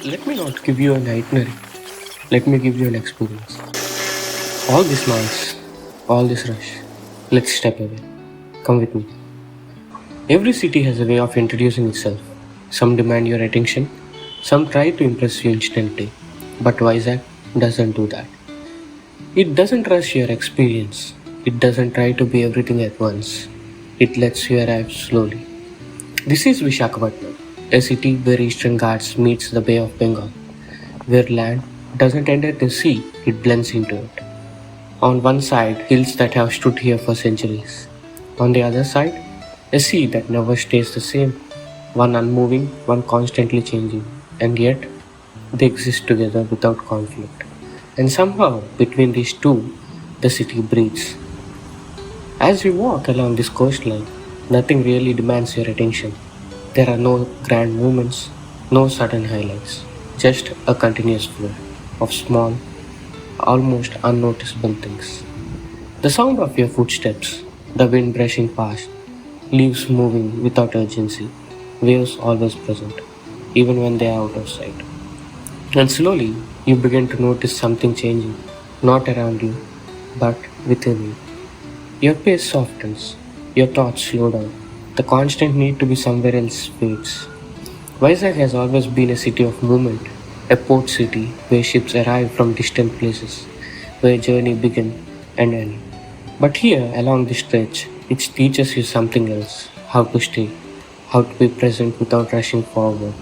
Let me not give you an itinerary. Let me give you an experience. All this noise, all this rush. Let's step away. Come with me. Every city has a way of introducing itself. Some demand your attention, some try to impress you instantly. But Vizag doesn't do that. It doesn't rush your experience. It doesn't try to be everything at once. It lets you arrive slowly. This is Visakhapatnam, a city where Eastern Ghats meets the Bay of Bengal, where land doesn't enter the sea, it blends into it. On one side, hills that have stood here for centuries. On the other side, a sea that never stays the same, one unmoving, one constantly changing, and yet they exist together without conflict. And somehow, between these two, the city breathes. As we walk along this coastline, nothing really demands your attention. There are no grand movements, no sudden highlights, just a continuous flow of small, almost unnoticeable things. The sound of your footsteps, the wind brushing past, leaves moving without urgency, waves always present, even when they are out of sight. And slowly, you begin to notice something changing, not around you, but within you. Your pace softens, your thoughts slow down, the constant need to be somewhere else fades. Vizag has always been a city of movement, a port city where ships arrive from distant places, where journey begin and end. But here, along this stretch, it teaches you something else: how to stay, how to be present without rushing forward,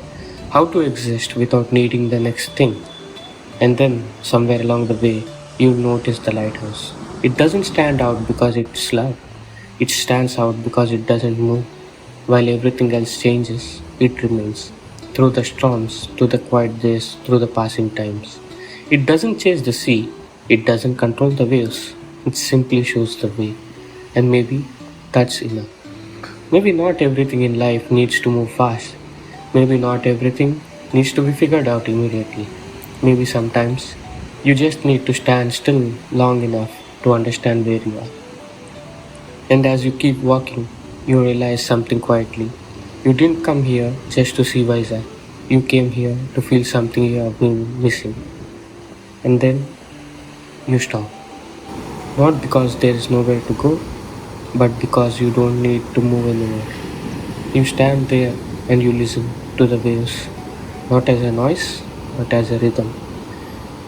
how to exist without needing the next thing. And then, somewhere along the way, you notice the lighthouse. It doesn't stand out because it's loud. It stands out because it doesn't move. While everything else changes, it remains. Through the storms, through the quiet days, through the passing times. It doesn't chase the sea. It doesn't control the waves. It simply shows the way. And maybe that's enough. Maybe not everything in life needs to move fast. Maybe not everything needs to be figured out immediately. Maybe sometimes you just need to stand still long enough to understand where you are. And as you keep walking, you realize something quietly. You didn't come here just to see Vizag. You came here to feel something you have been missing. And then you stop. Not because there is nowhere to go, but because you don't need to move anymore. You stand there and you listen to the waves, not as a noise, but as a rhythm.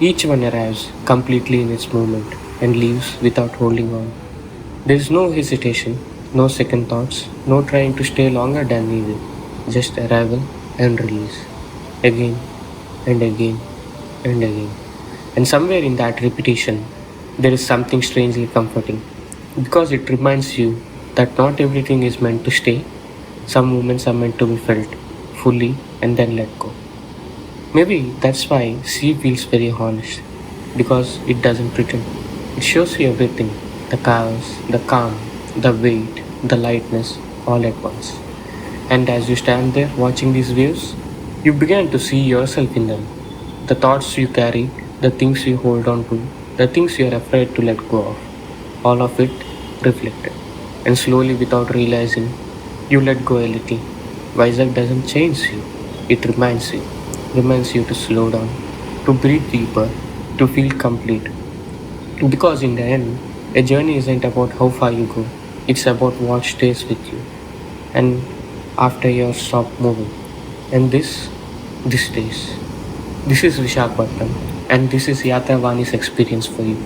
Each one arrives completely in its moment and leaves without holding on. There is no hesitation, no second thoughts, no trying to stay longer than needed. Just arrival and release. Again and again and again. And somewhere in that repetition, there is something strangely comforting. Because it reminds you that not everything is meant to stay. Some moments are meant to be felt fully and then let go. Maybe that's why sea feels very honest. Because it doesn't pretend. It shows you everything: the chaos, the calm, the weight, the lightness, all at once. And as you stand there watching these waves, you begin to see yourself in them. The thoughts you carry, the things you hold on to, the things you are afraid to let go of. All of it reflected. And slowly, without realizing, you let go a little. Vizag doesn't change you, it reminds you to slow down, to breathe deeper, to feel complete. Because in the end, a journey isn't about how far you go, it's about what stays with you. And after you stop moving. And this stays. This is Visakhapatnam, and this is Yatra Vaani's experience for you.